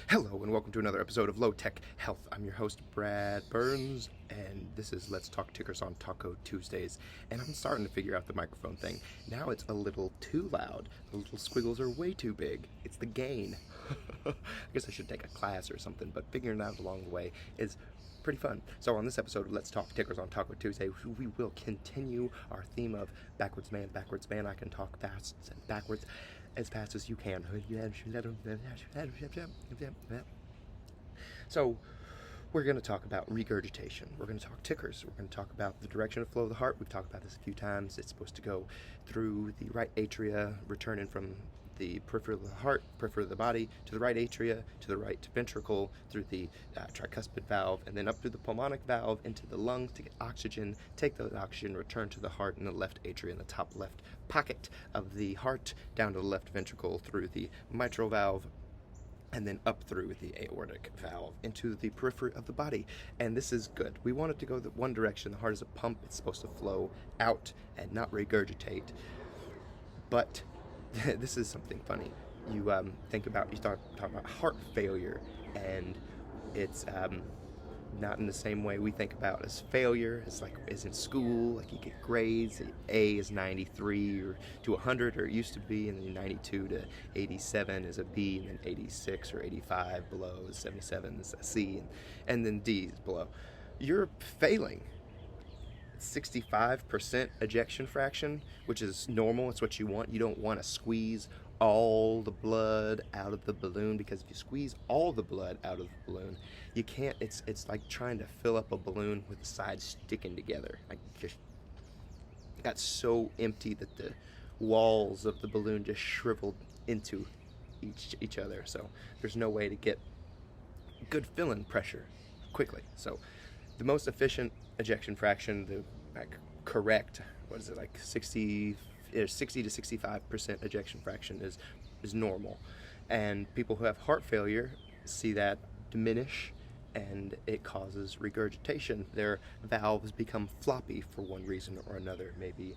Hello and welcome to another episode of Low Tech Health. I'm your host Brad Burns, and this is Let's Talk Tickers on Taco Tuesdays. And I'm starting to figure out the microphone thing. Now it's a little too loud. The little squiggles are way too big. It's the gain. I guess I should take a class or something, but figuring it out along the way is pretty fun. So on this episode of Let's Talk Tickers on Taco Tuesday, we will continue our theme of backwards man, I can talk fast and backwards as fast as you can. So we're going to talk about regurgitation. We're going to talk tickers. We're going to talk about the direction of flow of the heart. We've talked about this a few times. It's supposed to go through the right atria, returning from the periphery of the heart, periphery of the body, to the right atria, to the right ventricle, through the tricuspid valve, and then up through the pulmonic valve into the lungs to get oxygen, take the oxygen, return to the heart in the left atria, in the top left pocket of the heart, down to the left ventricle, through the mitral valve, and then up through the aortic valve into the periphery of the body. And this is good. We want it to go the one direction. The heart is a pump. It's supposed to flow out and not regurgitate. But this is something funny. You talk about heart failure, and it's not in the same way we think about as failure. It's like as in school, like you get grades. A is 93 or to 100, or it used to be, and then 92 to 87 is a B, and then 86 or 85 below is 77 is a C, and then D is below. You're failing. 65% ejection fraction, which is normal. It's what you want. You don't want to squeeze all the blood out of the balloon, because if you squeeze all the blood out of the balloon, you can't. It's like trying to fill up a balloon with the sides sticking together. Like just got so empty that the walls of the balloon just shriveled into each other. So there's no way to get good filling pressure quickly. So the most efficient ejection fraction, the correct, 60 to 65% ejection fraction is normal. And people who have heart failure see that diminish, and it causes regurgitation. Their valves become floppy for one reason or another, maybe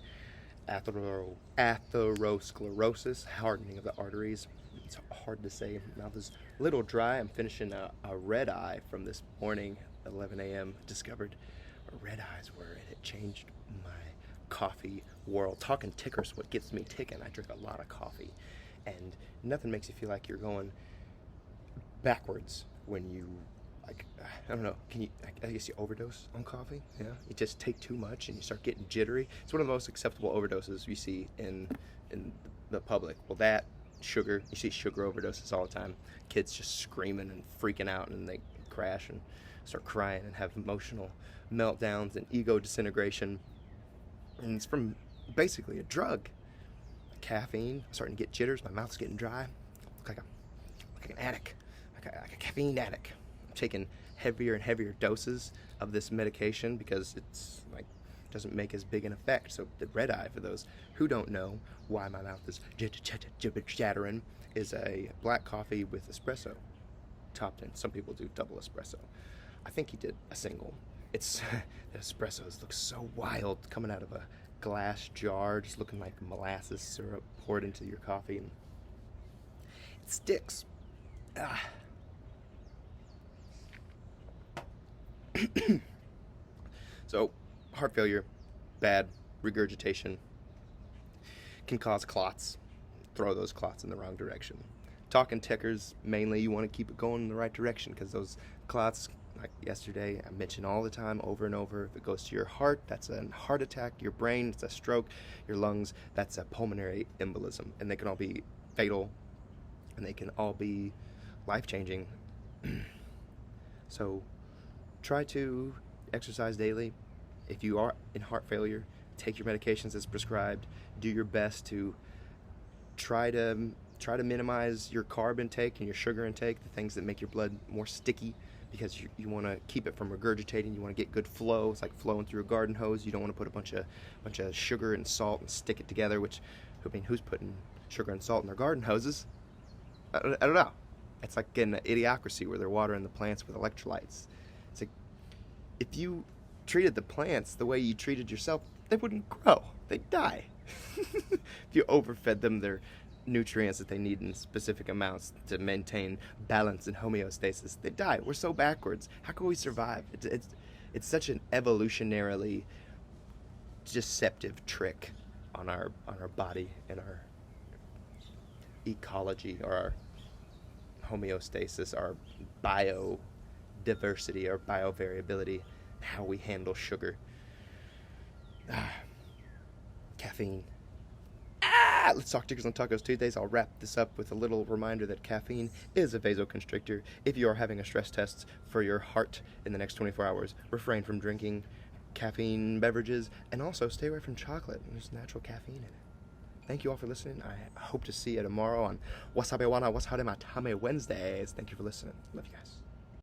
atherosclerosis, hardening of the arteries. It's hard to say. Mouth is a little dry. I'm finishing a red eye from this morning, 11 a.m. Discovered red eyes were, and it changed my coffee world. Talking tickers, what gets me ticking. I drink a lot of coffee, and nothing makes you feel like you're going backwards when you, like, I don't know, I guess you overdose on coffee. Yeah, you just take too much and you start getting jittery. It's one of the most acceptable overdoses you see in the public. Well, that sugar, you see sugar overdoses all the time. Kids just screaming and freaking out, and they crash and start crying and have emotional meltdowns and ego disintegration. And it's from basically a drug. Caffeine. I'm starting to get jitters. My mouth's getting dry. Like an addict, like a caffeine addict. I'm taking heavier and heavier doses of this medication because it's like doesn't make as big an effect. So the red eye, for those who don't know why my mouth is chattering, is a black coffee with espresso topped in. Some people do double espresso. I think he did a single. It's the espressos look so wild coming out of a glass jar, just looking like molasses syrup poured into your coffee, and it sticks. So heart failure, bad. Regurgitation can cause clots. Throw those clots in the wrong direction. Talking tickers, mainly you want to keep it going in the right direction, because those clots, like yesterday, I mention all the time, over and over, if it goes to your heart, that's a heart attack. Your brain, it's a stroke. Your lungs, that's a pulmonary embolism. And they can all be fatal, and they can all be life-changing. So try to exercise daily. If you are in heart failure, take your medications as prescribed. Do your best to try to minimize your carb intake and your sugar intake, the things that make your blood more sticky, because you want to keep it from regurgitating. You want to get good flow. It's like flowing through a garden hose. You don't want to put a bunch of sugar and salt and stick it together, who's putting sugar and salt in their garden hoses? I don't know. It's like getting an idiocracy where they're watering the plants with electrolytes. It's like, if you treated the plants the way you treated yourself, they wouldn't grow. They'd die. If you overfed them their nutrients that they need in specific amounts to maintain balance and homeostasis. They die. We're so backwards. How can we survive? It's such an evolutionarily deceptive trick on our body and our ecology, or our homeostasis, our biodiversity, our biovariability, how we handle sugar. Caffeine. Let's talk Tickers on Tacos Tuesdays. I'll wrap this up with a little reminder that caffeine is a vasoconstrictor. If you are having a stress test for your heart in the next 24 hours, refrain from drinking caffeine beverages, and also stay away from chocolate. There's natural caffeine in it. Thank you all for listening. I hope to see you tomorrow on Wasabi Wana Wasahare Matame Wednesdays. Thank you for listening. Love you guys.